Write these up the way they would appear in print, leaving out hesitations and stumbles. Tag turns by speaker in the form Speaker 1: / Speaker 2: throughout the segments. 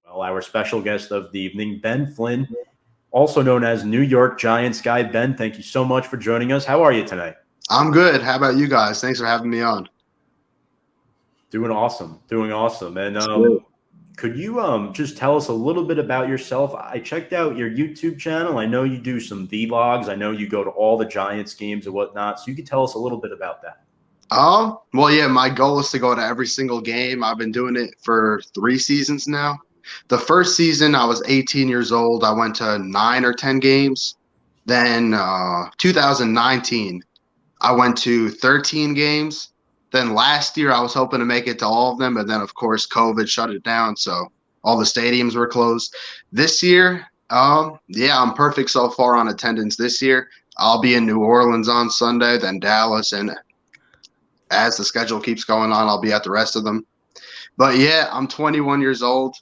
Speaker 1: Well, our special guest of the evening, Ben Flynn, also known as New York Giants guy. Ben, thank you so much for joining us. How are you tonight?
Speaker 2: I'm good. How about you guys? Thanks for having me on.
Speaker 1: Doing awesome. And could you just tell us a little bit about yourself? I checked out your YouTube channel. I know you do some vlogs. I know you go to all the Giants games and whatnot. So you could tell us a little bit about that.
Speaker 2: Well, yeah, my goal is to go to every single game. I've been doing it for 3 seasons now. The first season, I was 18 years old. I went to 9 or 10 games. Then 2019, I went to 13 games. Then last year, I was hoping to make it to all of them. But then, of course, COVID shut it down. So all the stadiums were closed. This year, yeah, I'm perfect so far on attendance this year. I'll be in New Orleans on Sunday, then Dallas, and as the schedule keeps going on, I'll be at the rest of them. But yeah, I'm 21 years old.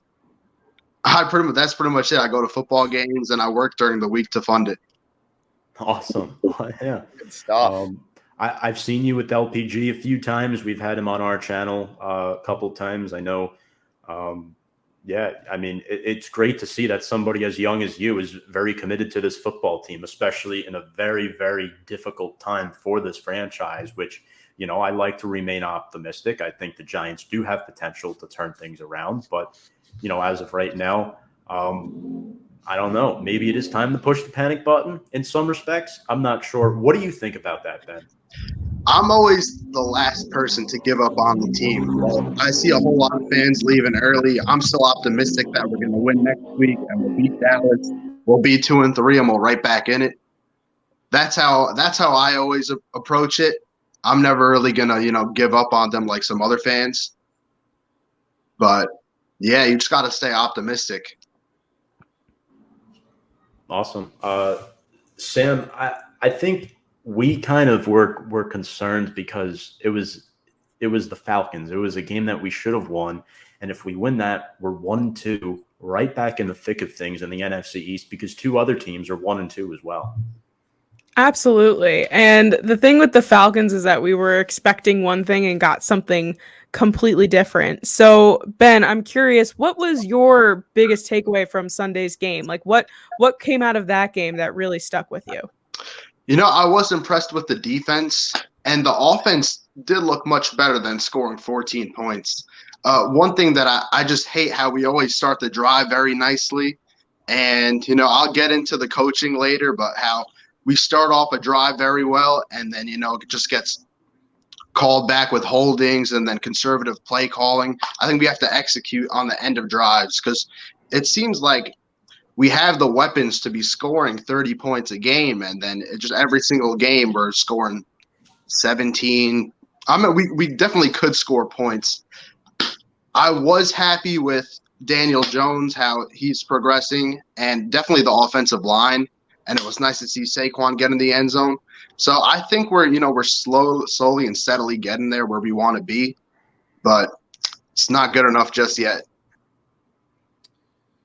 Speaker 2: That's pretty much it. I go to football games and I work during the week to fund it.
Speaker 1: Awesome. Yeah.
Speaker 3: Good stuff.
Speaker 1: I've seen you with LPG a few times. We've had him on our channel a couple times. I know. Yeah, I mean, it's great to see that somebody as young as you is very committed to this football team, especially in a very, very difficult time for this franchise, which, you know, I like to remain optimistic. I think the Giants do have potential to turn things around. But, you know, as of right now, I don't know. Maybe it is time to push the panic button in some respects. I'm not sure. What do you think about that, Ben?
Speaker 2: I'm always the last person to give up on the team. Well, I see a whole lot of fans leaving early. I'm still optimistic that we're going to win next week and we'll beat Dallas. We'll be 2-3 and we'll right back in it. That's how I always approach it. I'm never really going to, give up on them like some other fans. But yeah, you just got to stay optimistic.
Speaker 1: Awesome. Sam, I think we kind of were concerned because it was the Falcons. It was a game that we should have won. And if we win that, we're 1-2, right back in the thick of things in the NFC East because 2 other teams are 1-2 as well.
Speaker 4: Absolutely. And the thing with the Falcons is that we were expecting one thing and got something completely different. So, Ben, I'm curious, what was your biggest takeaway from Sunday's game? Like what came out of that game that really stuck with you?
Speaker 2: I was impressed with the defense, and the offense did look much better than scoring 14 points. One thing that I just hate how we always start the drive very nicely. And, I'll get into the coaching later, but how we start off a drive very well, and then, it just gets called back with holdings and then conservative play calling. I think we have to execute on the end of drives because it seems like we have the weapons to be scoring 30 points a game, and then just every single game we're scoring 17. I mean, we definitely could score points. I was happy with Daniel Jones, how he's progressing, and definitely the offensive line. And it was nice to see Saquon get in the end zone. So I think we're slowly and steadily getting there where we want to be, but it's not good enough just yet.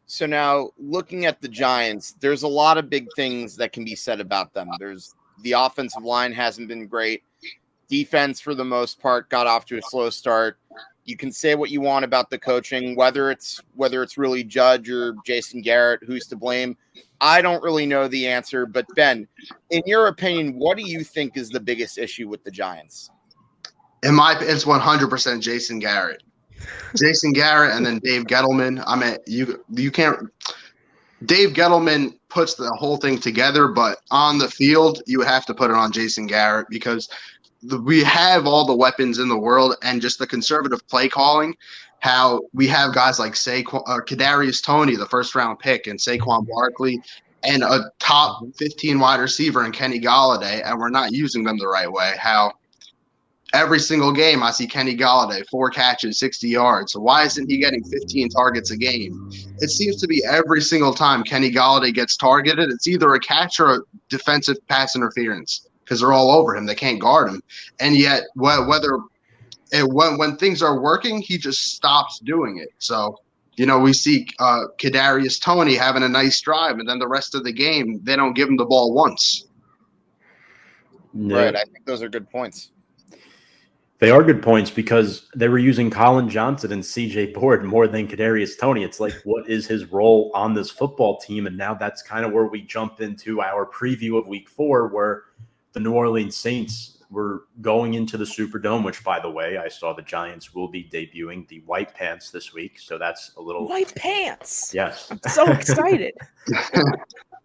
Speaker 3: So now looking at the Giants, there's a lot of big things that can be said about them. There's the offensive line hasn't been great. Defense, for the most part, got off to a slow start. You can say what you want about the coaching, whether it's really Judge or Jason Garrett, who's to blame. I don't really know the answer, but Ben, in your opinion, what do you think is the biggest issue with the Giants?
Speaker 2: It's 100% Jason Garrett. Jason Garrett and then Dave Gettleman. I mean, you can't. Dave Gettleman puts the whole thing together, but on the field, you have to put it on Jason Garrett because we have all the weapons in the world, and just the conservative play calling. How we have guys like Kadarius Toney, the first-round pick, and Saquon Barkley, and a top 15 wide receiver in Kenny Golladay, and we're not using them the right way. How every single game I see Kenny Golladay, 4 catches, 60 yards. So why isn't he getting 15 targets a game? It seems to be every single time Kenny Golladay gets targeted, it's either a catch or a defensive pass interference because they're all over him. They can't guard him. And yet when things are working, he just stops doing it. So, we see Kadarius Toney having a nice drive, and then the rest of the game, they don't give him the ball once.
Speaker 3: Right. I think those are good points.
Speaker 1: They are good points because they were using Colin Johnson and CJ Board more than Kadarius Toney. It's like, what is his role on this football team? And now that's kind of where we jump into our preview of week 4, where the New Orleans Saints were going into the Superdome, which, by the way, I saw the Giants will be debuting the white pants this week. So that's a little
Speaker 4: White pants.
Speaker 1: Yes.
Speaker 4: So excited.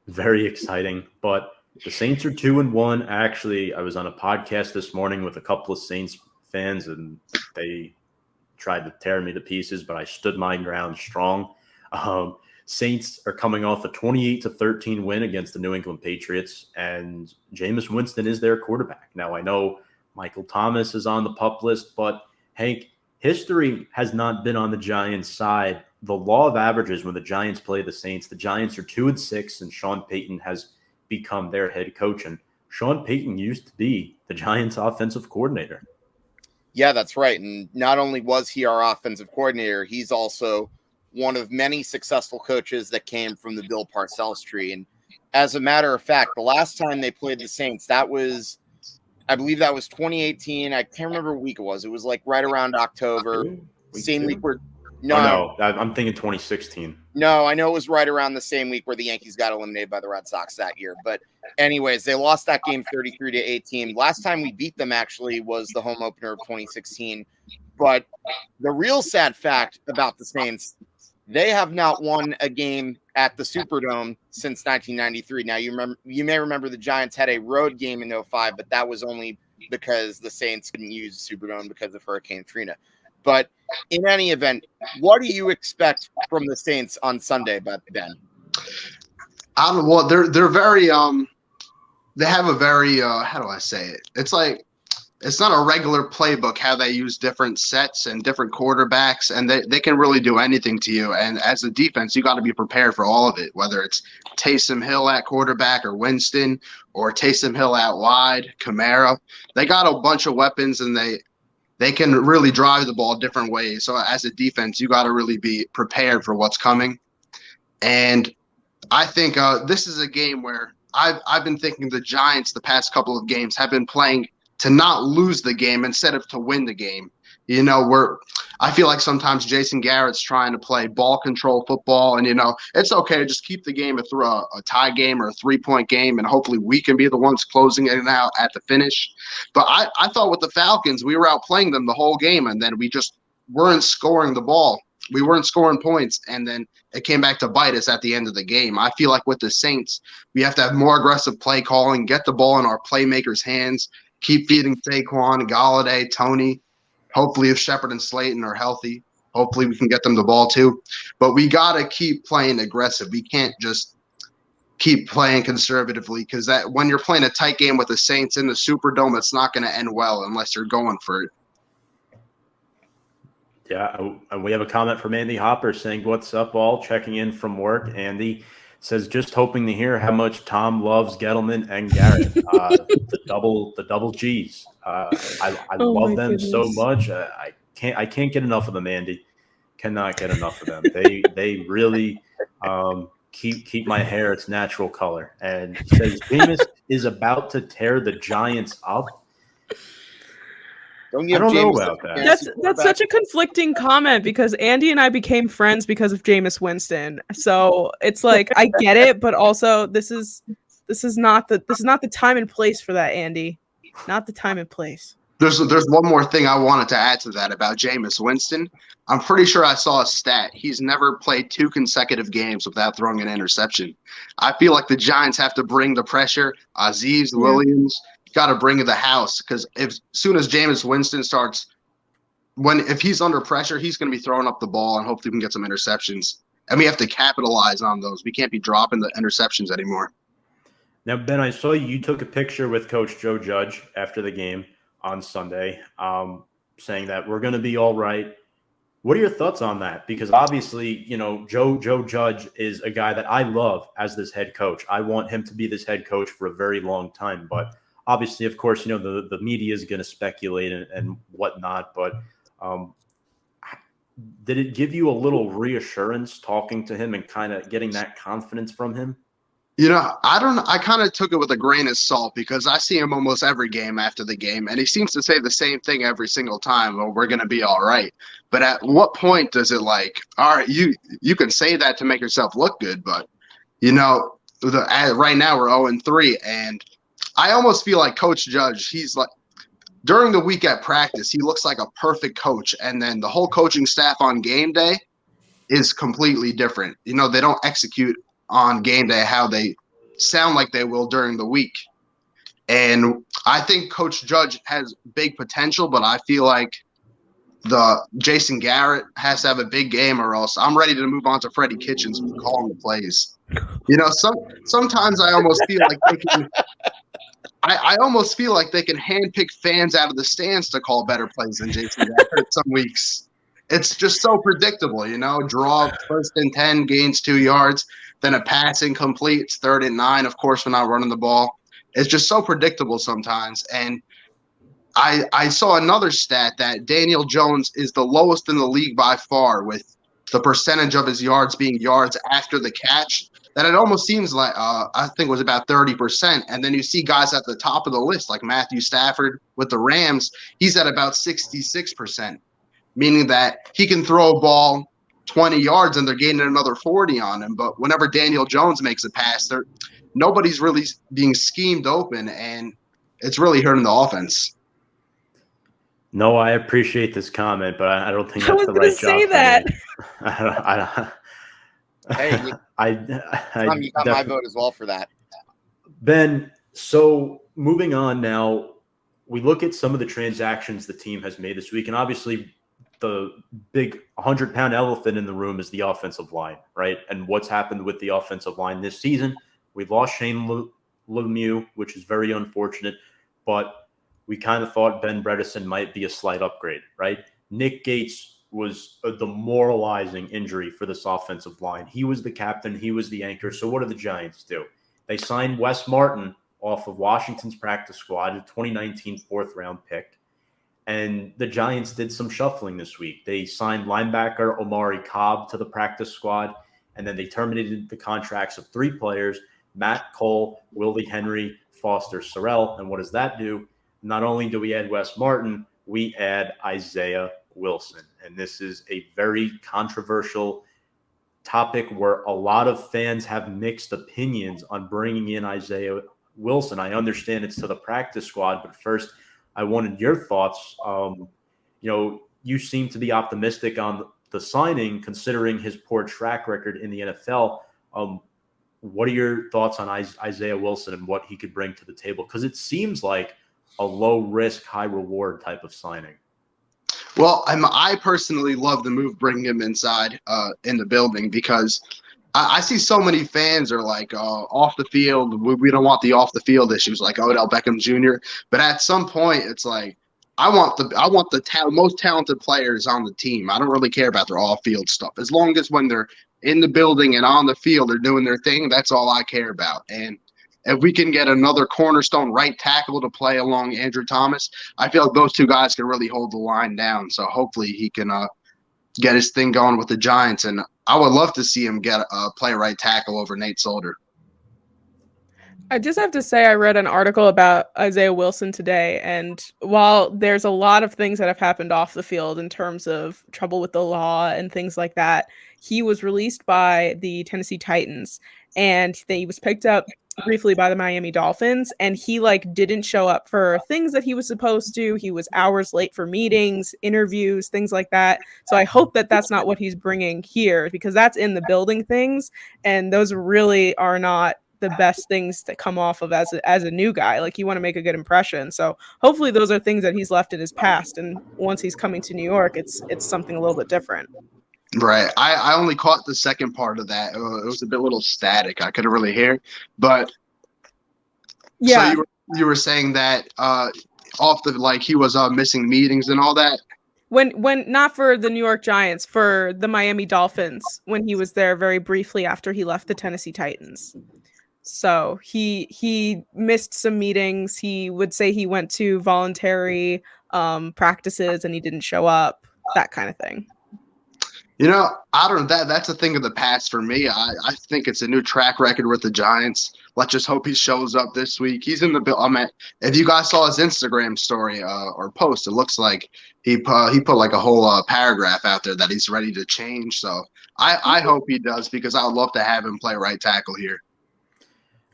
Speaker 1: Very exciting. But the Saints are 2-1. Actually, I was on a podcast this morning with a couple of Saints fans, and they tried to tear me to pieces, but I stood my ground strong. Saints are coming off a 28-13 win against the New England Patriots, and Jameis Winston is their quarterback. Now, I know Michael Thomas is on the PUP list, but Hank, history has not been on the Giants' side. The law of averages, when the Giants play the Saints, the Giants are 2-6, and Sean Payton has become their head coach. And Sean Payton used to be the Giants' offensive coordinator.
Speaker 3: Yeah, that's right. And not only was he our offensive coordinator, he's also one of many successful coaches that came from the Bill Parcells tree. And as a matter of fact, the last time they played the Saints, I believe that was 2018. I can't remember what week it was. It was like right around October. Same week where
Speaker 1: No, I'm thinking 2016.
Speaker 3: No, I know it was right around the same week where the Yankees got eliminated by the Red Sox that year. But anyways, they lost that game 33-18. Last time we beat them actually was the home opener of 2016. But the real sad fact about the Saints, they have not won a game at the Superdome since 1993. Now, you may remember the Giants had a road game in 2005, but that was only because the Saints couldn't use the Superdome because of Hurricane Trina. But in any event, what do you expect from the Saints on Sunday, Ben?
Speaker 2: I don't know. Well, they're very they have a very how do I say it? It's like it's not a regular playbook how they use different sets and different quarterbacks, and they can really do anything to you. And as a defense, you got to be prepared for all of it, whether it's Taysom Hill at quarterback or Winston, or Taysom Hill out wide, Kamara. They got a bunch of weapons, and they can really drive the ball different ways. So as a defense, you got to really be prepared for what's coming. And I think this is a game where I've been thinking the Giants the past couple of games have been playing to not lose the game instead of to win the game. You know, I feel like sometimes Jason Garrett's trying to play ball control football, and, you know, it's okay to just keep the game through a tie game or a 3-point game, and hopefully we can be the ones closing it out at the finish. But I thought with the Falcons, we were outplaying them the whole game, and then we just weren't scoring the ball. We weren't scoring points, and then it came back to bite us at the end of the game. I feel like with the Saints, we have to have more aggressive play calling, get the ball in our playmakers' hands, keep feeding Saquon, Galladay, Toney. Hopefully if Shepard and Slayton are healthy, hopefully we can get them the ball too. But we got to keep playing aggressive. We can't just keep playing conservatively, because that when you're playing a tight game with the Saints in the Superdome, it's not going to end well unless you're going for it.
Speaker 1: Yeah, and we have a comment from Andy Hopper saying, "What's up, all? Checking in from work." Andy says, "Just hoping to hear how much Tom loves Gettleman and Garrett, the double G's. I love them so much. I can't get enough of them, Andy. Cannot get enough of them. They really keep my hair its natural color." And he says Jameis is about to tear the Giants up.
Speaker 3: I
Speaker 1: don't know about that.
Speaker 4: That's such a conflicting comment, because Andy and I became friends because of Jameis Winston. So it's like, I get it, but also this is not the time and place for that, Andy. Not the time and place.
Speaker 2: There's one more thing I wanted to add to that about Jameis Winston. I'm pretty sure I saw a stat. He's never played 2 consecutive games without throwing an interception. I feel like the Giants have to bring the pressure. Azeez Williams got to bring the house, because as soon as Jameis Winston starts, if he's under pressure, he's going to be throwing up the ball, and hopefully we can get some interceptions. And we have to capitalize on those. We can't be dropping the interceptions anymore.
Speaker 1: Now, Ben, I saw you took a picture with Coach Joe Judge after the game on Sunday, saying that we're going to be all right. What are your thoughts on that? Because obviously, you know, Joe Judge is a guy that I love as this head coach. I want him to be this head coach for a very long time. But obviously, of course, you know, the media is going to speculate and whatnot. But did it give you a little reassurance talking to him and kind of getting that confidence from him?
Speaker 2: I kind of took it with a grain of salt because I see him almost every game after the game, and he seems to say the same thing every single time. Well, we're going to be all right. But at what point does it all right, you can say that to make yourself look good, but right now we're 0-3, and I almost feel like Coach Judge, he's like, during the week at practice, he looks like a perfect coach, and then the whole coaching staff on game day is completely different. They don't execute on game day how they sound like they will during the week. And I think Coach Judge has big potential, but I feel like the Jason Garrett has to have a big game, or else I'm ready to move on to Freddie Kitchens with calling the plays. Sometimes I almost feel like they can. I almost feel like they can handpick fans out of the stands to call better plays than Jason Garrett some weeks. It's just so predictable, draw 1st and 10, gains 2 yards, then a pass incomplete, it's 3rd and 9. Of course, we're not running the ball. It's just so predictable sometimes. And I saw another stat that Daniel Jones is the lowest in the league by far with the percentage of his yards being yards after the catch. That it almost seems like I think it was about 30%. And then you see guys at the top of the list like Matthew Stafford with the Rams. He's at about 66%. Meaning that he can throw a ball 20 yards and they're gaining another 40 on him. But whenever Daniel Jones makes a pass, nobody's really being schemed open, and it's really hurting the offense.
Speaker 1: No, I appreciate this comment, but I don't think that's the right job.
Speaker 4: Say that.
Speaker 3: Hey, Tom, you got my vote as well for that.
Speaker 1: Ben, so moving on now, we look at some of the transactions the team has made this week, and obviously the big 100-pound elephant in the room is the offensive line, right? And what's happened with the offensive line this season. We've lost Shane Lemieux, which is very unfortunate, but we kind of thought Ben Bredesen might be a slight upgrade, right? Nick Gates was a demoralizing injury for this offensive line. He was the captain. He was the anchor. So what do the Giants do? They signed Wes Martin off of Washington's practice squad, a 2019 4th-round pick. And the Giants did some shuffling this week. They signed linebacker Omari Cobb to the practice squad, and then they terminated the contracts of 3 players, Matt Cole, Willie Henry, Foster Sorrell. And what does that do? Not only do we add Wes Martin, we add Isaiah Wilson. And this is a very controversial topic where a lot of fans have mixed opinions on bringing in Isaiah Wilson. I understand it's to the practice squad, but first, I wanted your thoughts. You seem to be optimistic on the signing, considering his poor track record in the NFL. What are your thoughts on Isaiah Wilson and what he could bring to the table? Because it seems like a low-risk, high-reward type of signing.
Speaker 2: Well, I personally love the move bringing him inside in the building because I see so many fans are like, off the field, we don't want the off the field issues like Odell Beckham Jr. But at some point, it's like I want the most talented players on the team. I don't really care about their off field stuff as long as when they're in the building and on the field, they're doing their thing. That's all I care about. And if we can get another cornerstone right tackle to play along Andrew Thomas, I feel like those 2 guys can really hold the line down. So hopefully he can get his thing going with the Giants, and I would love to see him play right tackle over Nate Solder.
Speaker 4: I just have to say I read an article about Isaiah Wilson today, and while there's a lot of things that have happened off the field in terms of trouble with the law and things like that, he was released by the Tennessee Titans, and he was picked up briefly by the Miami Dolphins, and he didn't show up for things that he was supposed to. He was hours late for meetings, interviews, things like that. So I hope that that's not what he's bringing here, because that's in the building things, and those really are not the best things to come off of as a new guy. Like, you want to make a good impression. So hopefully those are things that he's left in his past, and once he's coming to New York, it's something a little bit different.
Speaker 2: Right. I only caught the second part of that. It was a bit little static. I couldn't really hear. But
Speaker 4: yeah.
Speaker 2: So you were saying that he was missing meetings and all that?
Speaker 4: When not for the New York Giants, for the Miami Dolphins, when he was there very briefly after he left the Tennessee Titans. So he missed some meetings. He would say he went to voluntary practices and he didn't show up, that kind of thing.
Speaker 2: I don't know. That's a thing of the past for me. I think it's a new track record with the Giants. Let's just hope he shows up this week. He's in the bill. If you guys saw his Instagram story or post, it looks like he put like a whole paragraph out there that he's ready to change. So I hope he does, because I would love to have him play right tackle here.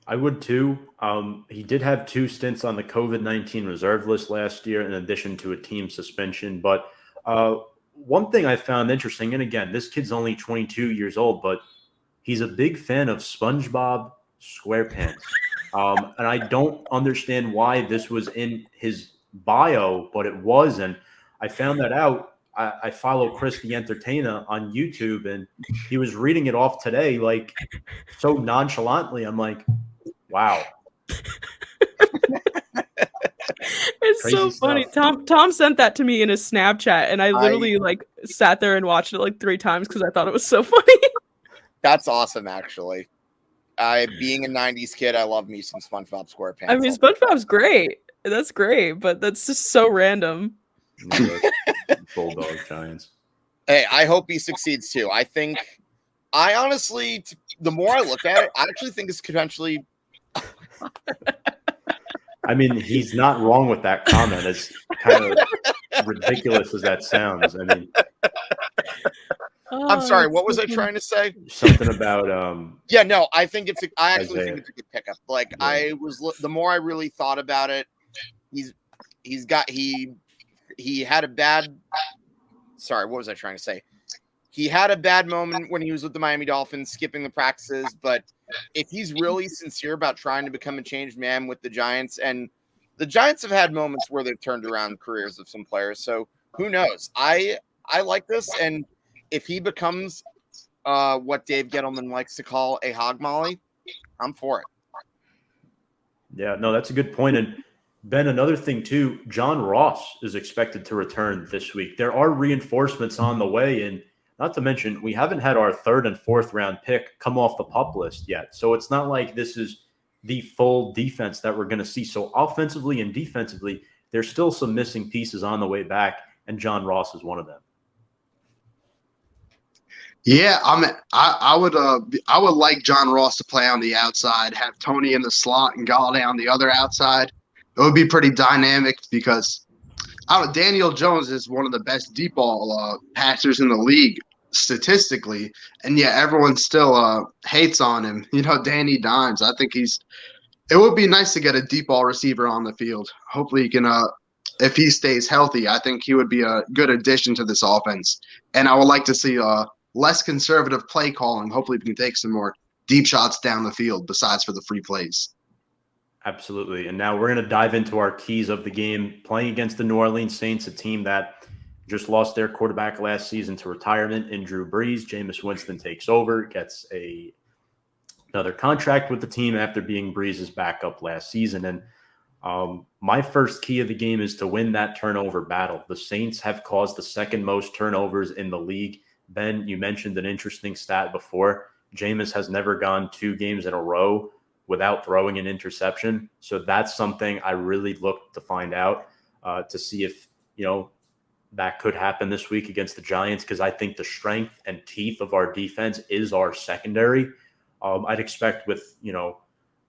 Speaker 1: I would too. He did have 2 stints on the COVID-19 reserve list last year, in addition to a team suspension. But one thing I found interesting, and again, this kid's only 22 years old, but he's a big fan of SpongeBob SquarePants. And I don't understand why this was in his bio, but it was. And I found that out. I follow Chris the Entertainer on YouTube, and he was reading it off today, like so nonchalantly. I'm like, wow.
Speaker 4: It's
Speaker 1: Crazy
Speaker 4: so funny.
Speaker 1: stuff.
Speaker 4: Tom sent that to me in his Snapchat, and I literally like sat there and watched it like 3 times because I thought it was so funny.
Speaker 3: That's awesome, actually. Being a 90s kid, I love me some SpongeBob SquarePants.
Speaker 4: I mean, SpongeBob's great. That's great, but that's just so random.
Speaker 1: Bulldog Giants.
Speaker 3: Hey, I hope he succeeds too. I honestly, the more I look at it, I actually think it's potentially.
Speaker 1: I mean, he's not wrong with that comment. It's kind of ridiculous as that sounds. I mean,
Speaker 3: I'm sorry. What was I trying to say?
Speaker 1: Something about
Speaker 3: Yeah, no. I think I actually
Speaker 1: Isaiah.
Speaker 3: think it's a good pickup. Like
Speaker 1: Yeah.
Speaker 3: the more I really thought about it, he had a bad. Sorry, what was I trying to say? He had a bad moment when he was with the Miami Dolphins, skipping the practices. But if he's really sincere about trying to become a changed man with the Giants, and the Giants have had moments where they've turned around careers of some players, so who knows? I like this, and if he becomes what Dave Gettleman likes to call a hog molly, I'm for it.
Speaker 1: Yeah, no, that's a good point. And Ben, another thing too, John Ross is expected to return this week. There are reinforcements on the way, and not to mention, we haven't had our 3rd and 4th round pick come off the PUP list yet. So it's not like this is the full defense that we're going to see. So offensively and defensively, there's still some missing pieces on the way back, and John Ross is one of them.
Speaker 2: Yeah, I would like John Ross to play on the outside, have Tony in the slot and Galladay on the other outside. It would be pretty dynamic, because Daniel Jones is one of the best deep ball passers in the league statistically, and yet everyone still hates on him. Danny Dimes. I think it would be nice to get a deep ball receiver on the field. Hopefully he can, if he stays healthy, I think he would be a good addition to this offense. And I would like to see less conservative play calling. Hopefully we can take some more deep shots down the field besides for the free plays.
Speaker 1: Absolutely. And now we're going to dive into our keys of the game. Playing against the New Orleans Saints, a team that just lost their quarterback last season to retirement in Drew Brees. Jameis Winston takes over, gets another contract with the team after being Brees' backup last season. And my first key of the game is to win that turnover battle. The Saints have caused the 2nd most turnovers in the league. Ben, you mentioned an interesting stat before. Jameis has never gone 2 games in a row without throwing an interception. So that's something I really look to find out to see if, that could happen this week against the Giants, because I think the strength and teeth of our defense is our secondary. I'd expect with,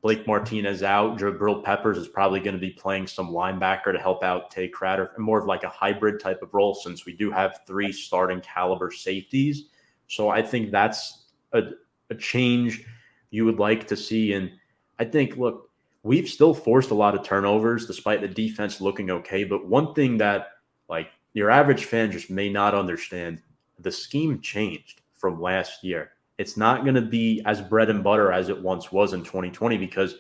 Speaker 1: Blake Martinez out, Jabril Peppers is probably going to be playing some linebacker to help out Tay Crowder, more of like a hybrid type of role, since we do have 3 starting caliber safeties. So I think that's a change you would like to see. And I think, look, we've still forced a lot of turnovers despite the defense looking okay. But one thing that, like, your average fan just may not understand, the scheme changed from last year. It's not going to be as bread and butter as it once was in 2020, because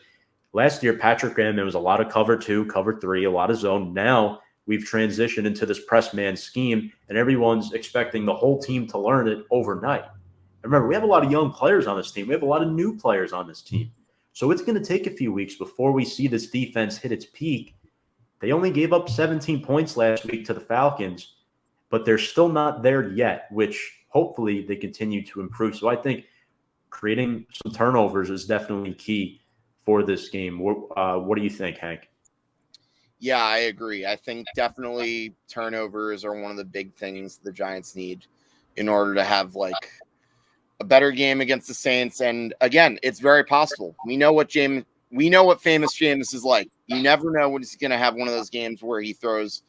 Speaker 1: last year, Patrick Graham, there was a lot of cover 2, cover 3, a lot of zone. Now we've transitioned into this press man scheme, and everyone's expecting the whole team to learn it overnight. Remember, we have a lot of young players on this team. We have a lot of new players on this team. So it's going to take a few weeks before we see this defense hit its peak. They only gave up 17 points last week to the Falcons, but they're still not there yet, which hopefully they continue to improve. So I think creating some turnovers is definitely key for this game. What do you think, Hank?
Speaker 3: Yeah, I agree. I think definitely turnovers are one of the big things the Giants need. in order to have like a better game against the Saints. And again, it's very possible. We know what famous Jameis is like. You never know when he's going to have one of those games where he throws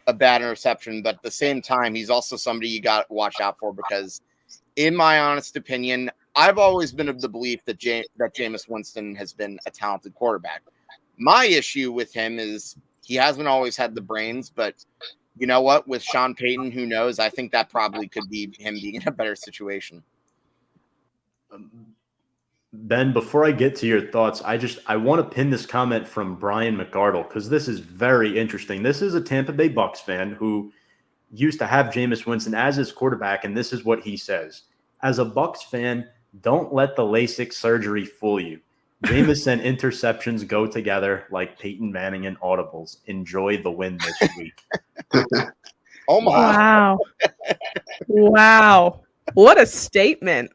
Speaker 3: a bad interception, but at the same time, he's also somebody you got to watch out for because, in my honest opinion, I've always been of the belief that Jameis Winston has been a talented quarterback. My issue with him is he hasn't always had the brains, but you know what? With Sean Payton, who knows? I think that probably could be him being in a better situation.
Speaker 1: Ben, before I get to your thoughts, I want to pin this comment from Brian McArdle because this is very interesting. This is a Tampa Bay Bucs fan who used to have Jameis Winston as his quarterback, and this is what he says. As a Bucs fan, don't let the LASIK surgery fool you. Jameis and interceptions go together like Peyton Manning and audibles. Enjoy the win this week.
Speaker 3: Oh my!
Speaker 4: Wow! Wow! What a statement.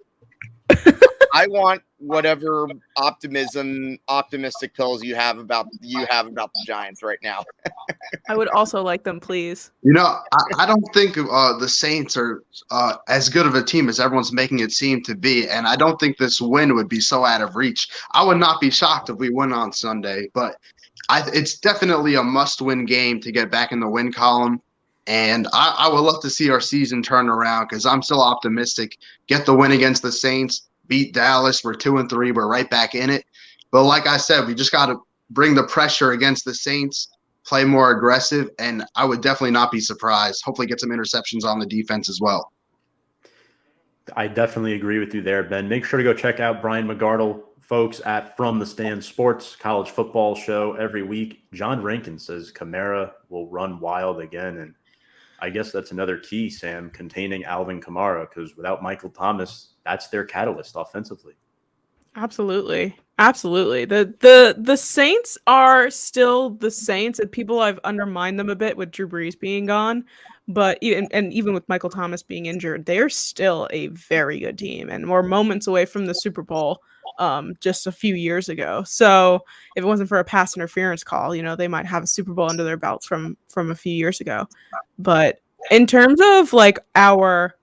Speaker 3: I want whatever optimistic pills you have about the Giants right now.
Speaker 4: I would also like them, please.
Speaker 2: You know, I don't think the Saints are as good of a team as everyone's making it seem to be, and I don't think this win would be so out of reach. I would not be shocked if we win on Sunday, but it's definitely a must-win game to get back in the win column, and I would love to see our season turn around because I'm still optimistic. Get the win against the Saints. Beat Dallas. We're 2-3. We're right back in it. But like I said, we just got to bring the pressure against the Saints, play more aggressive, and I would definitely not be surprised. Hopefully get some interceptions on the defense as well.
Speaker 1: I definitely agree with you there, Ben. Make sure to go check out Brian McArdle, folks, at From the Stand Sports college football show every week. John Rankin says Kamara will run wild again, and I guess that's another key, Sam, containing Alvin Kamara, because without Michael Thomas, that's their catalyst offensively.
Speaker 4: Absolutely. Absolutely. The Saints are still the Saints, and people have undermined them a bit with Drew Brees being gone. But even with Michael Thomas being injured, they're still a very good team and we're moments away from the Super Bowl just a few years ago. So if it wasn't for a pass interference call, they might have a Super Bowl under their belts from a few years ago. But in terms of like our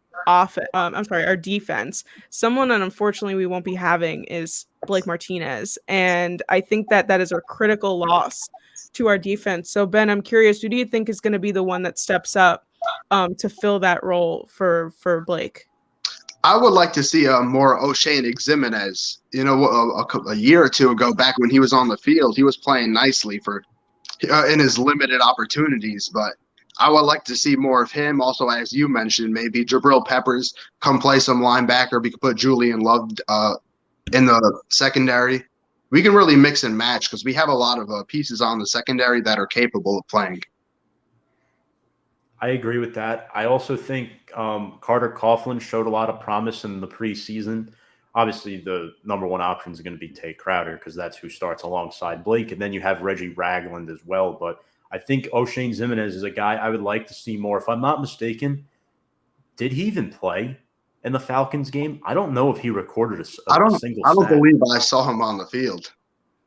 Speaker 4: defense, someone that unfortunately we won't be having is Blake Martinez. And I think that is a critical loss to our defense. So Ben, I'm curious, who do you think is going to be the one that steps up to fill that role for Blake?
Speaker 2: I would like to see more O'Shea Ximenez. A year or two ago, back when he was on the field, he was playing nicely in his limited opportunities. But I would like to see more of him. Also, as you mentioned, maybe Jabril Peppers come play some linebacker. We could put Julian Love in the secondary. We can really mix and match because we have a lot of pieces on the secondary that are capable of playing.
Speaker 1: I agree with that. I also think Carter Coughlin showed a lot of promise in the preseason. Obviously, the number one option is going to be Tay Crowder because that's who starts alongside Blake. And then you have Reggie Ragland as well. But I think O'Shea Ximenez is a guy I would like to see more. If I'm not mistaken, did he even play in the Falcons game? I don't know if he recorded a single snap.
Speaker 2: I don't believe I saw him on the field.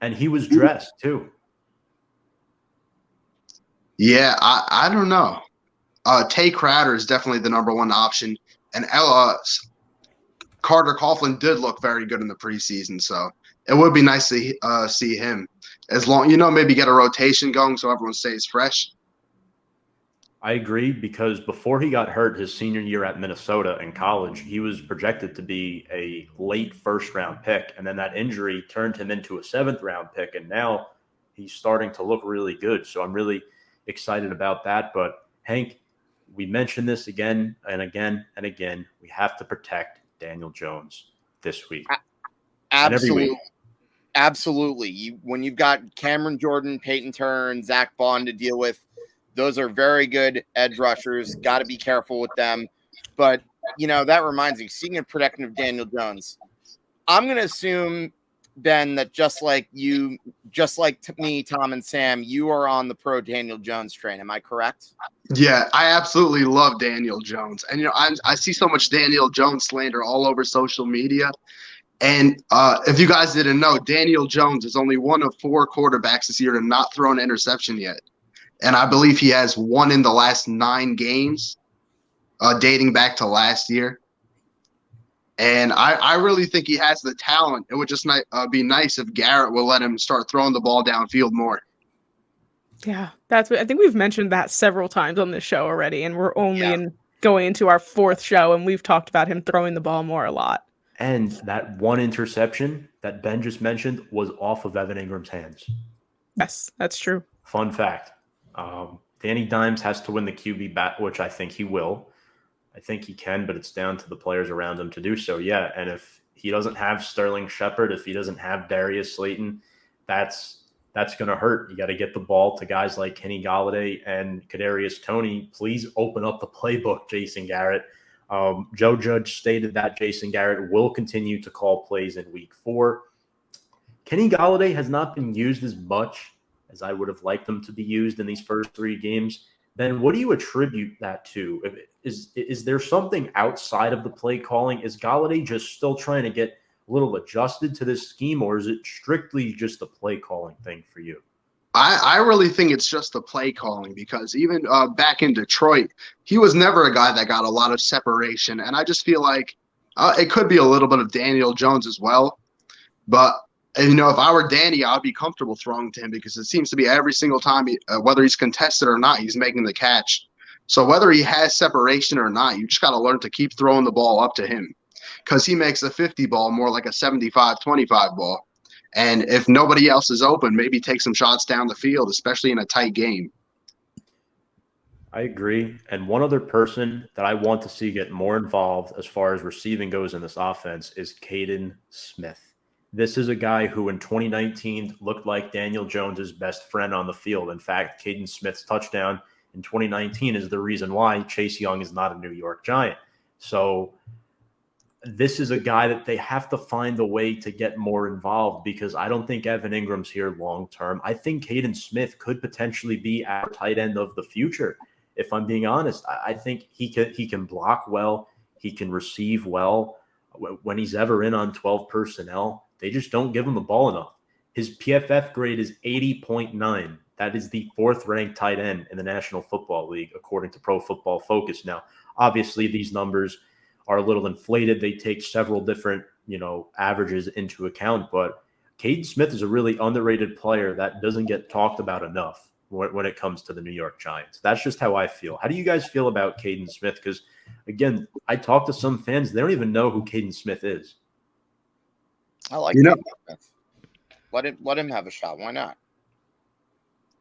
Speaker 1: And he was dressed too.
Speaker 2: Yeah, I don't know. Tay Crowder is definitely the number one option. And Carter Coughlin did look very good in the preseason. So it would be nice to see him. As long, maybe get a rotation going so everyone stays fresh.
Speaker 1: I agree because before he got hurt his senior year at Minnesota in college, he was projected to be a late first-round pick, and then that injury turned him into a seventh-round pick, and now he's starting to look really good. So I'm really excited about that. But, Hank, we mentioned this again and again and again. We have to protect Daniel Jones this week.
Speaker 3: Absolutely.
Speaker 1: And every week.
Speaker 3: Absolutely. When you've got Cameron Jordan, Peyton Turn, Zach Bond to deal with, those are very good edge rushers. Got to be careful with them. But, that reminds me, speaking of protecting of Daniel Jones, I'm going to assume, Ben, that just like me, Tom, and Sam, you are on the pro Daniel Jones train. Am I correct?
Speaker 2: Yeah, I absolutely love Daniel Jones. And, I see so much Daniel Jones slander all over social media. And if you guys didn't know, Daniel Jones is only one of 4 quarterbacks this year to not throw an interception yet. And I believe he has one in the last 9 games. dating back to last year. And I really think he has the talent. It would just be nice if Garrett will let him start throwing the ball downfield more.
Speaker 4: Yeah, that's what I think we've mentioned that several times on this show already, and we're only going into our 4th show, and we've talked about him throwing the ball more a lot.
Speaker 1: And that one interception that Ben just mentioned was off of Evan Ingram's hands.
Speaker 4: Yes, that's true.
Speaker 1: Fun fact. Danny Dimes has to win the QB bat, which I think he will. I think he can, but it's down to the players around him to do so. Yeah, and if he doesn't have Sterling Shepard, if he doesn't have Darius Slayton, that's going to hurt. You got to get the ball to guys like Kenny Golladay and Kadarius Toney. Please open up the playbook, Jason Garrett. Joe Judge stated that Jason Garrett will continue to call plays in week 4. Kenny Golladay has not been used as much as I would have liked him to be used in these first 3 games. Ben, what do you attribute that to? Is there something outside of the play calling? Is Golladay just still trying to get a little adjusted to this scheme, or is it strictly just a play calling thing for you?
Speaker 2: I really think it's just the play calling, because even back in Detroit, he was never a guy that got a lot of separation. And I just feel like it could be a little bit of Daniel Jones as well. But, if I were Danny, I'd be comfortable throwing to him, because it seems to be every single time, whether he's contested or not, he's making the catch. So whether he has separation or not, you just got to learn to keep throwing the ball up to him, because he makes a 50 ball more like a 75-25 ball. And if nobody else is open, maybe take some shots down the field, especially in a tight game.
Speaker 1: I agree. And one other person that I want to see get more involved as far as receiving goes in this offense is Kaden Smith. This is a guy who in 2019 looked like Daniel Jones's best friend on the field. In fact, Kaden Smith's touchdown in 2019 is the reason why Chase Young is not a New York Giant. So this is a guy that they have to find a way to get more involved, because I don't think Evan Ingram's here long term. I think Kaden Smith could potentially be our tight end of the future. If I'm being honest, I think he can block well. He can receive well. When he's ever in on 12 personnel, they just don't give him the ball enough. His PFF grade is 80.9. That is the 4th ranked tight end in the National Football League, according to Pro Football Focus. Now, obviously, these numbers are a little inflated. They take several different, averages into account. But Kaden Smith is a really underrated player that doesn't get talked about enough when it comes to the New York Giants. That's just how I feel. How do you guys feel about Kaden Smith? Because, again, I talk to some fans. They don't even know who Kaden Smith is.
Speaker 3: I like Kaden Smith. Let him have a shot. Why not?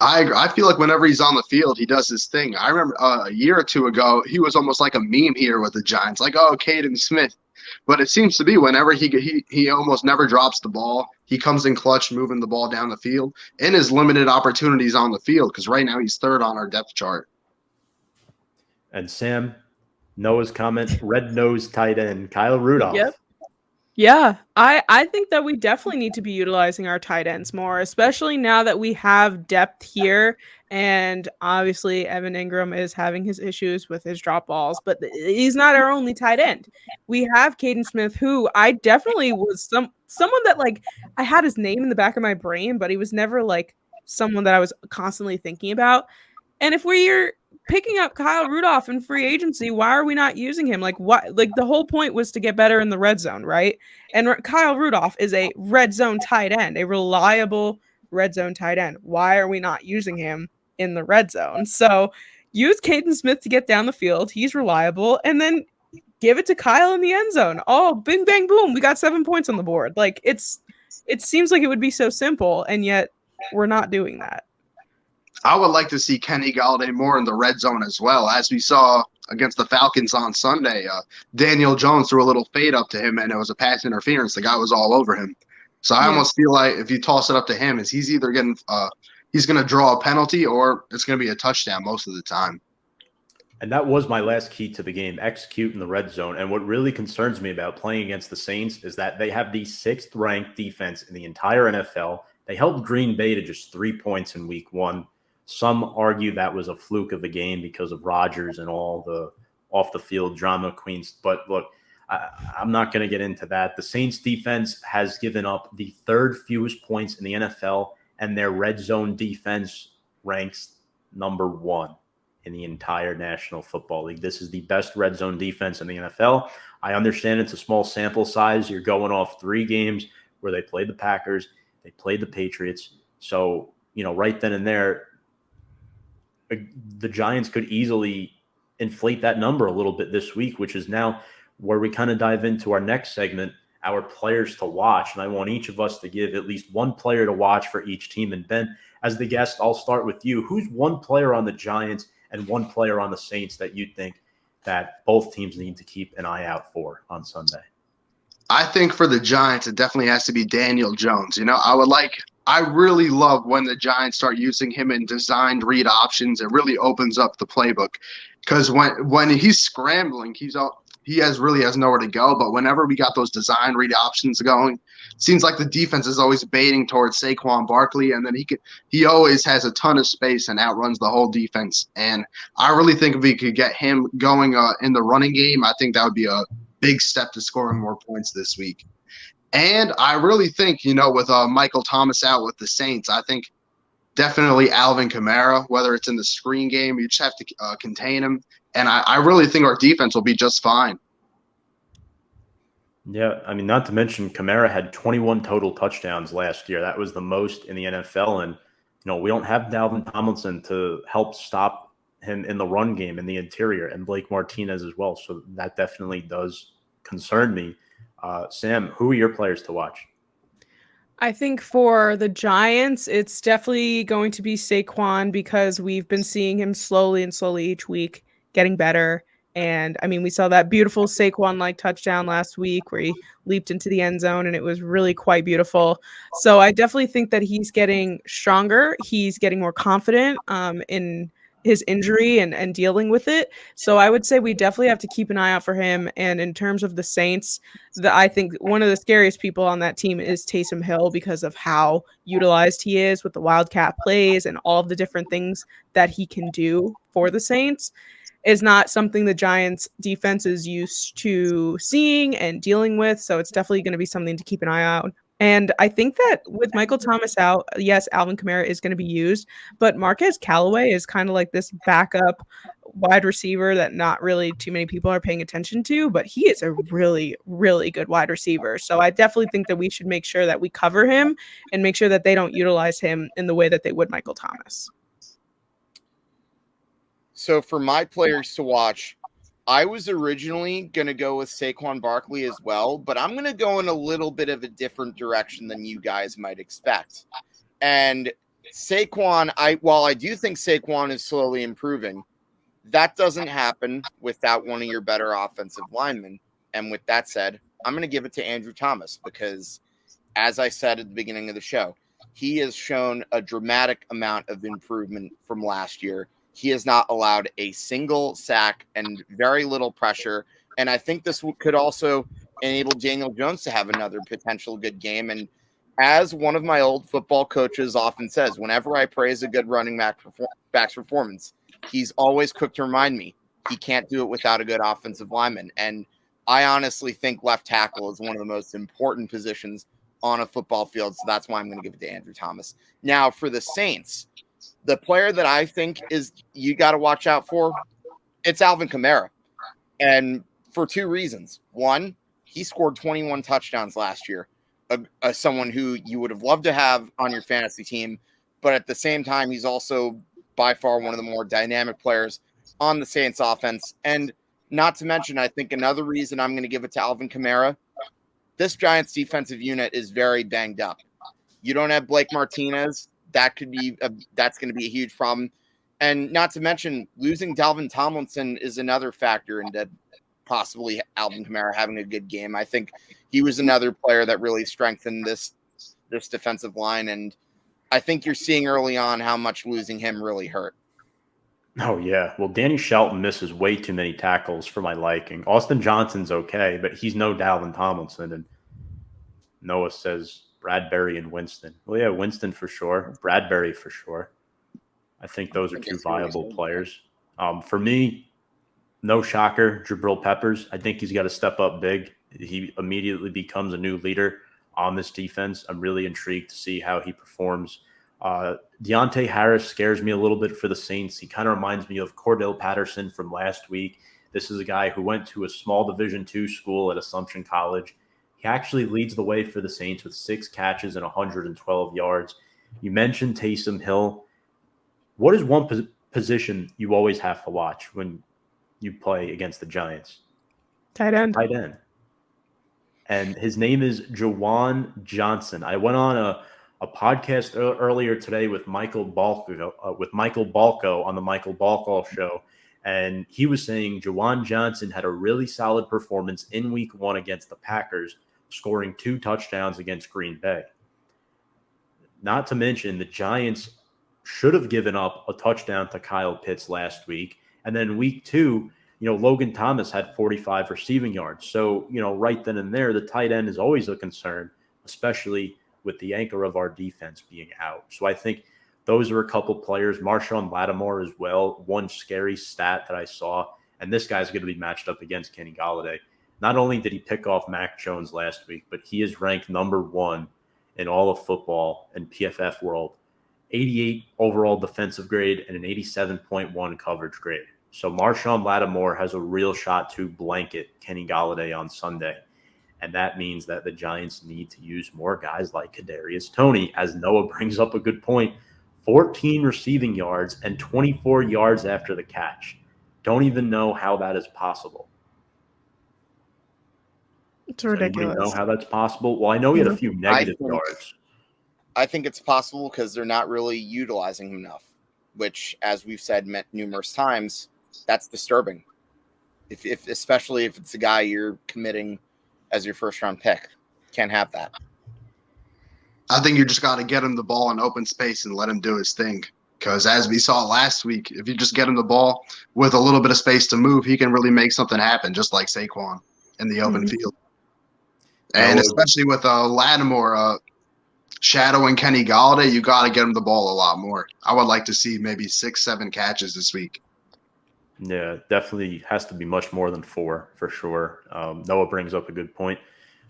Speaker 2: I feel like whenever he's on the field, he does his thing. I remember a year or 2 ago, he was almost like a meme here with the Giants, like, oh, Kaden Smith. But it seems to be whenever he almost never drops the ball. He comes in clutch, moving the ball down the field in his limited opportunities on the field, because right now he's 3rd on our depth chart.
Speaker 1: And Sam, Noah's comment, red-nosed tight end, Kyle Rudolph.
Speaker 4: Yep. Yeah, I think that we definitely need to be utilizing our tight ends more, especially now that we have depth here. And obviously, Evan Ingram is having his issues with his drop balls, but he's not our only tight end. We have Kaden Smith, who I definitely was someone that, like, I had his name in the back of my brain, but he was never like someone that I was constantly thinking about. And if we're picking up Kyle Rudolph in free agency, why are we not using him? Like, what? Like, the whole point was to get better in the red zone, right? And Kyle Rudolph is a red zone tight end, a reliable red zone tight end. Why are we not using him in the red zone? So use Kaden Smith to get down the field. He's reliable. And then give it to Kyle in the end zone. Oh, bing, bang, boom. We got 7 points on the board. Like, it seems like it would be so simple, and yet we're not doing that.
Speaker 2: I would like to see Kenny Golladay more in the red zone as well. As we saw against the Falcons on Sunday, Daniel Jones threw a little fade up to him, and it was a pass interference. The guy was all over him. So I almost feel like if you toss it up to him, he's either he's going to draw a penalty, or it's going to be a touchdown most of the time.
Speaker 1: And that was my last key to the game, execute in the red zone. And what really concerns me about playing against the Saints is that they have the 6th ranked defense in the entire NFL. They held Green Bay to just 3 points in week 1. Some argue that was a fluke of the game because of Rodgers and all the off-the-field drama queens. But look, I'm not going to get into that. The Saints defense has given up the 3rd fewest points in the NFL, and their red zone defense ranks number 1 in the entire National Football League. This is the best red zone defense in the NFL. I understand it's a small sample size. You're going off 3 games where they played the Packers, they played the Patriots. So, right then and there, the Giants could easily inflate that number a little bit this week, which is now where we kind of dive into our next segment, our players to watch. And I want each of us to give at least one player to watch for each team. And Ben, as the guest, I'll start with you. Who's one player on the Giants and one player on the Saints that you think that both teams need to keep an eye out for on Sunday?
Speaker 2: I think for the Giants, it definitely has to be Daniel Jones. I really love when the Giants start using him in designed read options. It really opens up the playbook because when he's scrambling, he really has nowhere to go. But whenever we got those design read options going, it seems like the defense is always baiting towards Saquon Barkley, and then he always has a ton of space and outruns the whole defense. And I really think if we could get him going in the running game, I think that would be a big step to scoring more points this week. And I really think, with Michael Thomas out with the Saints, I think definitely Alvin Kamara, whether it's in the screen game, you just have to contain him. And I really think our defense will be just fine.
Speaker 1: Yeah, I mean, not to mention Kamara had 21 total touchdowns last year. That was the most in the NFL. And, we don't have Dalvin Tomlinson to help stop him in the run game in the interior, and Blake Martinez as well. So that definitely does concern me. Sam, who are your players to watch?
Speaker 4: I think for the Giants, it's definitely going to be Saquon because we've been seeing him slowly each week getting better. And I mean, we saw that beautiful Saquon-like touchdown last week where he leaped into the end zone, and it was really quite beautiful. So I definitely think that he's getting stronger. He's getting more confident in his injury and dealing with it. So I would say we definitely have to keep an eye out for him. And in terms of the Saints, I think one of the scariest people on that team is Taysom Hill because of how utilized he is with the Wildcat plays and all of the different things that he can do for the Saints. Is not something the Giants defense is used to seeing and dealing with. So it's definitely going to be something to keep an eye out. And I think that with Michael Thomas out, yes, Alvin Kamara is going to be used, but Marquez Callaway is kind of like this backup wide receiver that not really too many people are paying attention to, but he is a really, really good wide receiver. So I definitely think that we should make sure that we cover him and make sure that they don't utilize him in the way that they would Michael Thomas.
Speaker 3: So for my players to watch, I was originally going to go with Saquon Barkley as well, but I'm going to go in a little bit of a different direction than you guys might expect. And Saquon, while I do think Saquon is slowly improving, that doesn't happen without one of your better offensive linemen. And with that said, I'm going to give it to Andrew Thomas because, as I said at the beginning of the show, he has shown a dramatic amount of improvement from last year. He has not allowed a single sack and very little pressure. And I think this could also enable Daniel Jones to have another potential good game. And as one of my old football coaches often says, whenever I praise a good running back's performance, he's always quick to remind me he can't do it without a good offensive lineman. And I honestly think left tackle is one of the most important positions on a football field. So that's why I'm going to give it to Andrew Thomas. Now for the Saints, the player that I think is you got to watch out for, it's Alvin Kamara. And for 2 reasons. One, he scored 21 touchdowns last year. Someone who you would have loved to have on your fantasy team. But at the same time, he's also by far one of the more dynamic players on the Saints offense. And not to mention, I think another reason I'm going to give it to Alvin Kamara, this Giants defensive unit is very banged up. You don't have Blake Martinez. That's going to be a huge problem. And not to mention, losing Dalvin Tomlinson is another factor into possibly Alvin Kamara having a good game. I think he was another player that really strengthened this defensive line. And I think you're seeing early on how much losing him really hurt.
Speaker 1: Oh, yeah. Well, Danny Shelton misses way too many tackles for my liking. Austin Johnson's okay, but he's no Dalvin Tomlinson. And Noah says Bradbury and Winston. Well, yeah, Winston for sure. Bradbury for sure. I think those are 2 viable players. For me, no shocker, Jabril Peppers. I think he's got to step up big. He immediately becomes a new leader on this defense. I'm really intrigued to see how he performs Deontay Harris scares me a little bit for the Saints. He kind of reminds me of Cordell Patterson from last week. This is a guy who went to a small Division II school at Assumption College. He actually leads the way for the Saints with 6 catches and 112 yards. You mentioned Taysom Hill. What is one position you always have to watch when you play against the Giants?
Speaker 4: Tight end.
Speaker 1: Tight end. And his name is Juwan Johnson. I went on a podcast earlier today with Michael Balco on the Michael Balco show, and he was saying Juwan Johnson had a really solid performance in Week 1 against the Packers, scoring 2 touchdowns against Green Bay. Not to mention the Giants should have given up a touchdown to Kyle Pitts last week, and then Week 2, Logan Thomas had 45 receiving yards. So, right then and there, the tight end is always a concern, especially with the anchor of our defense being out. So I think those are a couple players. Marshawn Lattimore as well. One scary stat that I saw, and this guy's going to be matched up against Kenny Golladay. Not only did he pick off Mac Jones last week, but he is ranked number 1 in all of football and PFF world. 88 overall defensive grade and an 87.1 coverage grade. So Marshawn Lattimore has a real shot to blanket Kenny Golladay on Sunday. And that means that the Giants need to use more guys like Kadarius Toney, as Noah brings up a good point. 14 receiving yards and 24 yards after the catch. Don't even know how that is possible.
Speaker 4: It's ridiculous.
Speaker 1: Does anybody know how that's possible? Well, I know he had a few negative yards.
Speaker 3: I think it's possible because they're not really utilizing him enough, which, as we've said numerous times, that's disturbing. Especially if it's a guy you're committing as your first-round pick. Can't have that.
Speaker 2: I think you just got to get him the ball in open space and let him do his thing. Because as we saw last week, if you just get him the ball with a little bit of space to move, he can really make something happen, just like Saquon in the open field. And especially with Lattimore shadowing Kenny Golladay, you got to get him the ball a lot more. I would like to see maybe 6-7 catches this week.
Speaker 1: Yeah, definitely has to be much more than 4 for sure. Noah brings up a good point.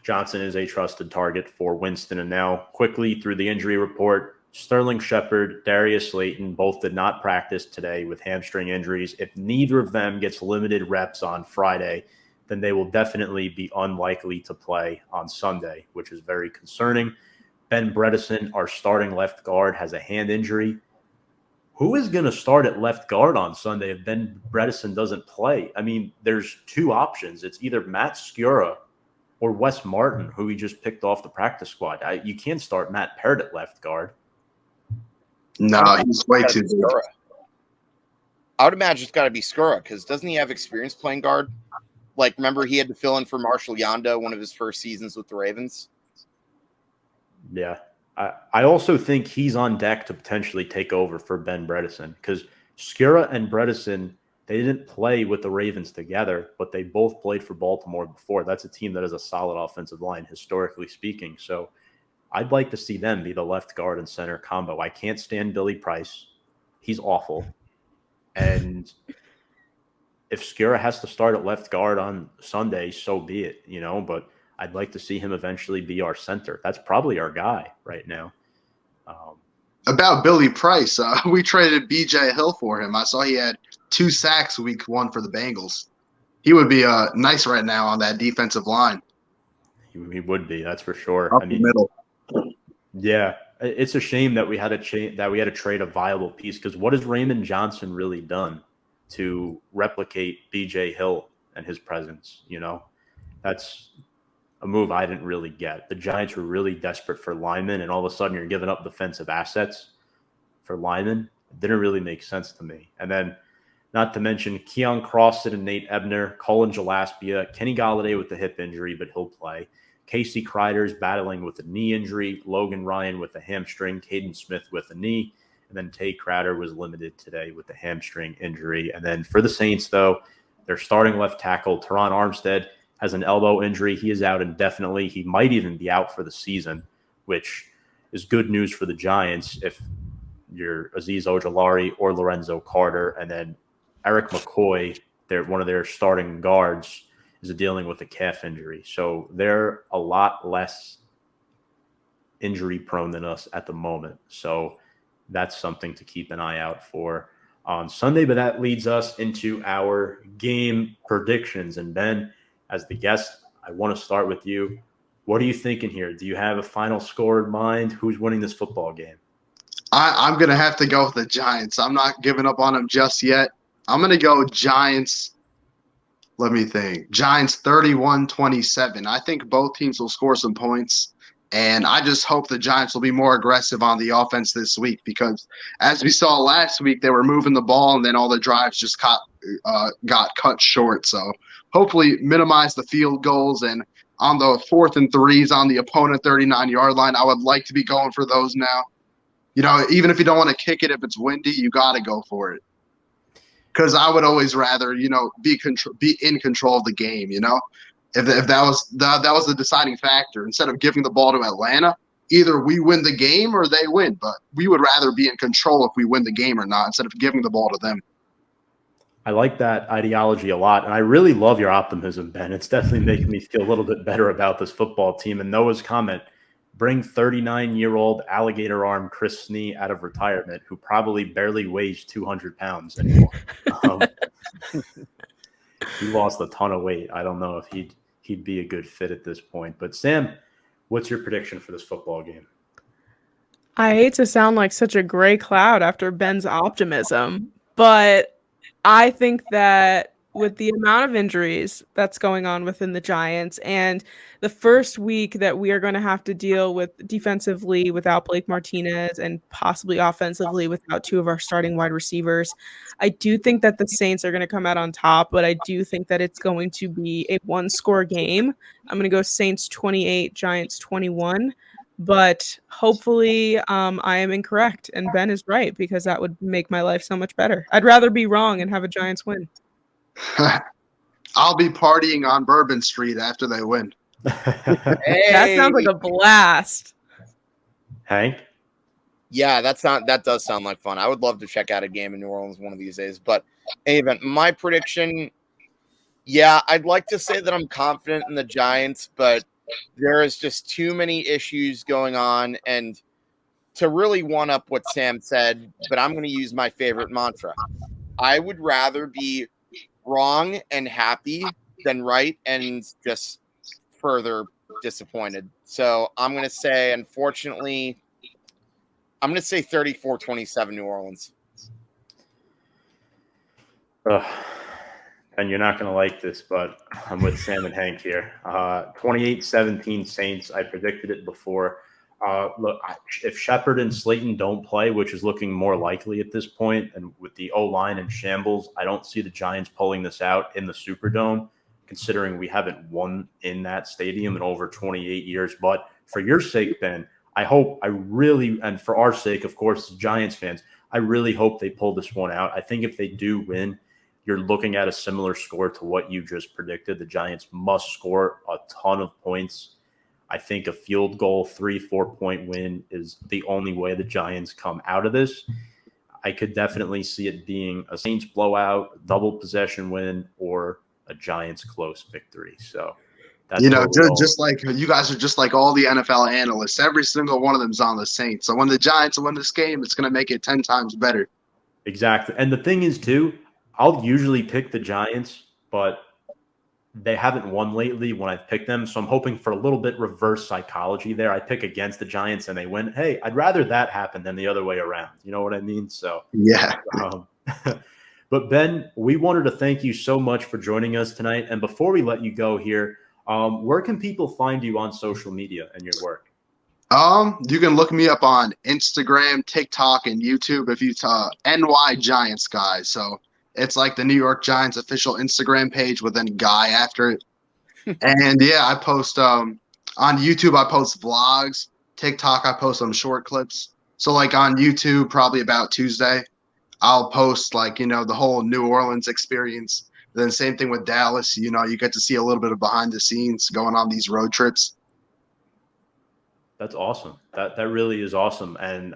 Speaker 1: Johnson is a trusted target for Winston. And now quickly through the injury report, Sterling Shepard, Darius Slayton both did not practice today with hamstring injuries. If neither of them gets limited reps on Friday, then they will definitely be unlikely to play on Sunday, which is very concerning. Ben Bredesen, our starting left guard, has a hand injury. Who is going to start at left guard on Sunday if Ben Bredesen doesn't play? I mean, there's 2 options. It's either Matt Skura or Wes Martin, who he just picked off the practice squad. You can't start Matt Parrott at left guard.
Speaker 2: No, he's way too big.
Speaker 3: I would imagine it's got to be Skura, because doesn't he have experience playing guard? Like, remember he had to fill in for Marshall Yanda one of his first seasons with the Ravens?
Speaker 1: Yeah. I also think he's on deck to potentially take over for Ben Bredesen, because Skura and Bredesen, they didn't play with the Ravens together, but they both played for Baltimore before. That's a team that has a solid offensive line, historically speaking. So I'd like to see them be the left guard and center combo. I can't stand Billy Price. He's awful. And if Skura has to start at left guard on Sunday, so be it, but I'd like to see him eventually be our center. That's probably our guy right now.
Speaker 2: About Billy Price, we traded B.J. Hill for him. I saw he had 2 sacks Week 1 for the Bengals. He would be nice right now on that defensive line.
Speaker 1: He would be, that's for sure.
Speaker 2: Up the middle.
Speaker 1: Yeah, it's a shame that we had to trade a viable piece, because what has Raymond Johnson really done to replicate B.J. Hill and his presence? That's a move I didn't really get. The Giants were really desperate for linemen, and all of a sudden you're giving up defensive assets for linemen. It didn't really make sense to me. And then, not to mention Keon Crossan and Nate Ebner, Colin Gillespie, Kenny Golladay with the hip injury, but he'll play. Casey Kreider's battling with a knee injury, Logan Ryan with a hamstring, Kaden Smith with a knee, and then Tay Crowder was limited today with a hamstring injury. And then for the Saints, though, their starting left tackle, Teron Armstead, has an elbow injury. He is out indefinitely. He might even be out for the season, which is good news for the Giants if you're Azeez Ojulari or Lorenzo Carter. And then Eric McCoy, one of their starting guards, is dealing with a calf injury. So they're a lot less injury prone than us at the moment. So that's something to keep an eye out for on Sunday. But that leads us into our game predictions. And Ben, as the guest, I want to start with you. What are you thinking here? Do you have a final score in mind? Who's winning this football game?
Speaker 2: I'm going to have to go with the Giants. I'm not giving up on them just yet. I'm going to go Giants. Let me think. Giants 31-27. I think both teams will score some points. And I just hope the Giants will be more aggressive on the offense this week because, as we saw last week, they were moving the ball and then all the drives just got cut short. So hopefully minimize the field goals. And on the 4th and 3s on the opponent 39-yard line, I would like to be going for those now. Even if you don't want to kick it, if it's windy, you got to go for it. Because I would always rather, be in control of the game. If that was the deciding factor, instead of giving the ball to Atlanta, either we win the game or they win. But we would rather be in control if we win the game or not, instead of giving the ball to them.
Speaker 1: I like that ideology a lot, and I really love your optimism, Ben. It's definitely making me feel a little bit better about this football team. And Noah's comment, bring 39-year-old alligator arm Chris Snee out of retirement, who probably barely weighs 200 pounds anymore. He lost a ton of weight. I don't know if he'd be a good fit at this point. But Sam, what's your prediction for this football game?
Speaker 4: I hate to sound like such a gray cloud after Ben's optimism, but I think that with the amount of injuries that's going on within the Giants and the first week that we are going to have to deal with defensively without Blake Martinez and possibly offensively without two of our starting wide receivers, I do think that the Saints are going to come out on top, but I do think that it's going to be a one-score game. I'm going to go Saints 28, Giants 21. But hopefully I am incorrect and Ben is right because that would make my life so much better. I'd rather be wrong and have a Giants win.
Speaker 2: I'll be partying on Bourbon Street after they win.
Speaker 3: Hey.
Speaker 4: That sounds like a blast.
Speaker 1: Hank?
Speaker 3: Yeah, that does sound like fun. I would love to check out a game in New Orleans one of these days. But anyway, my prediction, yeah, I'd like to say that I'm confident in the Giants, but there is just too many issues going on. And to really one up what Sam said, but I'm going to use my favorite mantra. I would rather be wrong and happy than right and just further disappointed. So I'm going to say, unfortunately, I'm going to say 34-27 New Orleans.
Speaker 1: And you're not going to like this, but I'm with Sam and Hank here. 28-17 Saints. I predicted it before. Look, if Shepard and Slayton don't play, which is looking more likely at this point, and with the O-line and shambles, I don't see the Giants pulling this out in the Superdome, considering we haven't won in that stadium in over 28 years. But for your sake, Ben, and for our sake, of course, Giants fans, I really hope they pull this one out. I think if they do win, you're looking at a similar score to what you just predicted. The Giants must score a ton of points. I think a field goal, 3-4 point win is the only way the Giants come out of this. I could definitely see it being a Saints blowout, double possession win, or a Giants close victory. So that's
Speaker 2: just like you guys are just like all the NFL analysts. Every single one of them is on the Saints. So when the Giants win this game, it's going to make it 10 times better.
Speaker 1: Exactly. And the thing is, too, I'll usually pick the Giants, but they haven't won lately when I've picked them. So I'm hoping for a little bit reverse psychology there. I pick against the Giants and they win. Hey, I'd rather that happen than the other way around. You know what I mean? So,
Speaker 2: yeah.
Speaker 1: But Ben, we wanted to thank you so much for joining us tonight. And before we let you go here, where can people find you on social media and your work?
Speaker 2: You can look me up on Instagram, TikTok, and YouTube if you NY Giants guy. So it's like the New York Giants official Instagram page with a guy after it. And yeah, I post on YouTube, I post vlogs. TikTok, I post some short clips. So like on YouTube, probably about Tuesday, I'll post the whole New Orleans experience. Then same thing with Dallas. You get to see a little bit of behind the scenes going on these road trips.
Speaker 1: That's awesome. That really is awesome. And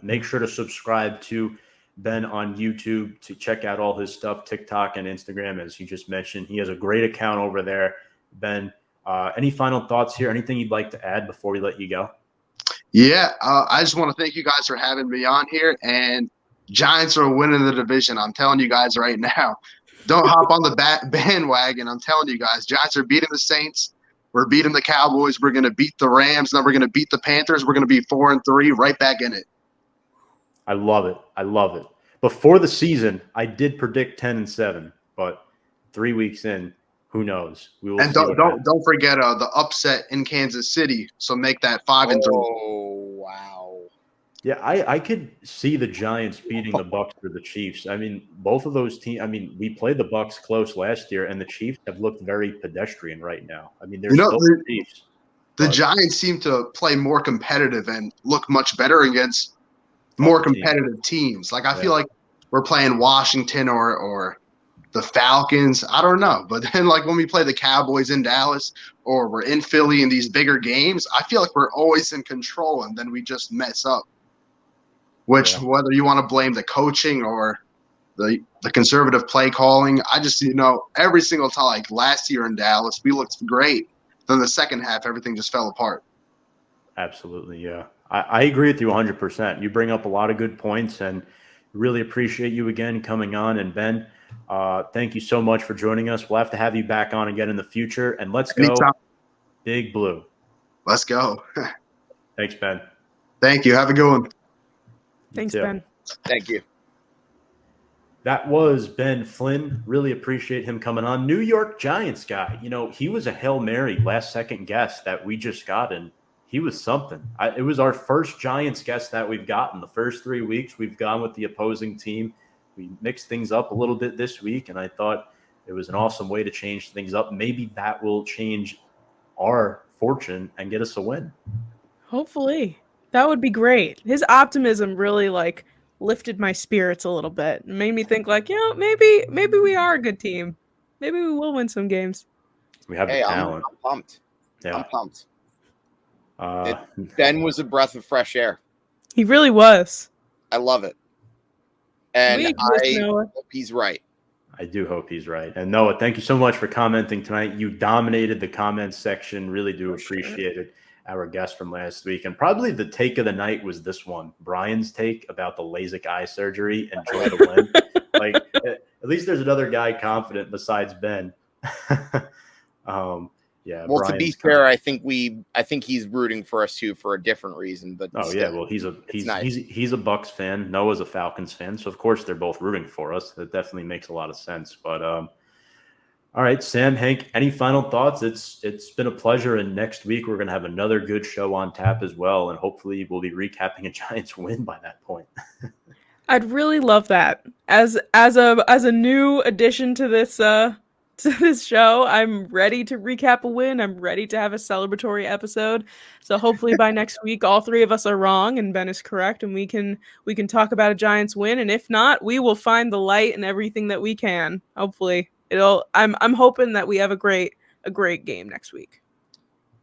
Speaker 1: make sure to subscribe to Ben on YouTube to check out all his stuff, TikTok and Instagram, as he just mentioned. He has a great account over there. Ben, any final thoughts here? Anything you'd like to add before we let you go?
Speaker 2: Yeah, I just want to thank you guys for having me on here. And Giants are winning the division. I'm telling you guys right now. Don't hop on the bandwagon. I'm telling you guys, Giants are beating the Saints. We're beating the Cowboys. We're going to beat the Rams. Then we're going to beat the Panthers. We're going to be 4-3, right back in it.
Speaker 1: I love it. I love it. Before the season, I did predict 10-7, but 3 weeks in, who knows? We will.
Speaker 2: And don't forget the upset in Kansas City. So make that 5-3.
Speaker 3: Oh, wow.
Speaker 1: Yeah, I could see the Giants beating the Bucs or the Chiefs. I mean, both of those teams. I mean, we played the Bucs close last year, and the Chiefs have looked very pedestrian right now. I mean, they're still the Chiefs.
Speaker 2: The Giants seem to play more competitive and look much better against more competitive teams. Like I feel like we're playing Washington or the Falcons. I don't know. But then like when we play the Cowboys in Dallas or we're in Philly in these bigger games, I feel like we're always in control and then we just mess up. Which whether you want to blame the coaching or the conservative play calling, I just, every single time, like last year in Dallas, we looked great. Then the second half, everything just fell apart.
Speaker 1: Absolutely, yeah. I agree with you 100%. You bring up a lot of good points, and really appreciate you again coming on. And Ben, thank you so much for joining us. We'll have to have you back on again in the future. And let's go, Big Blue.
Speaker 2: Let's go.
Speaker 1: Thanks, Ben.
Speaker 2: Thank you. Have a good one.
Speaker 4: Thanks, Ben.
Speaker 3: Thank you.
Speaker 1: That was Ben Flynn. Really appreciate him coming on. New York Giants guy. He was a Hail Mary last-second guest that we just got, and he was something. It was our first Giants guest that we've gotten. The first 3 weeks, we've gone with the opposing team. We mixed things up a little bit this week, and I thought it was an awesome way to change things up. Maybe that will change our fortune and get us a win.
Speaker 4: Hopefully. That would be great. His optimism really lifted my spirits a little bit. It made me think maybe we are a good team. Maybe we will win some games.
Speaker 1: We have the talent.
Speaker 3: I'm pumped.
Speaker 1: Yeah.
Speaker 3: I'm pumped. Ben was a breath of fresh air.
Speaker 4: He really was.
Speaker 3: I love it. And I hope he's right.
Speaker 1: I do hope he's right. And Noah, thank you so much for commenting tonight. You dominated the comments section. Really do appreciate it. Our guest from last week. And probably the take of the night was this one. Brian's take about the LASIK eye surgery and joy to win. At least there's another guy confident besides Ben. Well,
Speaker 3: Brian's to be fair, I think he's rooting for us too for a different reason. But
Speaker 1: well, he's a Bucs fan. Noah's a Falcons fan, so of course they're both rooting for us. That definitely makes a lot of sense. But all right, Sam, Hank, any final thoughts? It's been a pleasure, and next week we're going to have another good show on tap as well, and hopefully we'll be recapping a Giants win by that point.
Speaker 4: I'd really love that. As a new addition to this show, I'm ready to recap a win. I'm ready to have a celebratory episode. So hopefully by next week, all three of us are wrong and Ben is correct, and we can talk about a Giants win. And if not, we will find the light in everything that we can. Hopefully. I'm hoping that we have a great game next week.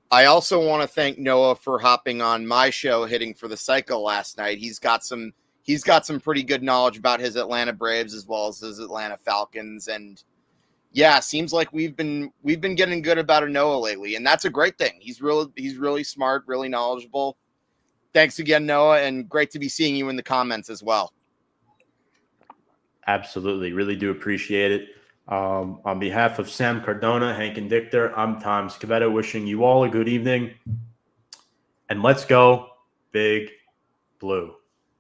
Speaker 3: I also want to thank Noah for hopping on my show, Hitting for the Cycle, last night. He's got some pretty good knowledge about his Atlanta Braves as well as his Atlanta Falcons, and seems like we've been getting good about Noah lately, and that's a great thing. He's really smart, really knowledgeable. Thanks again, Noah, and great to be seeing you in the comments as well.
Speaker 1: Absolutely, really do appreciate it. On behalf of Sam Cardona, Hank and Dichter, I'm Tom Scavetto, wishing you all a good evening. And let's go, Big Blue.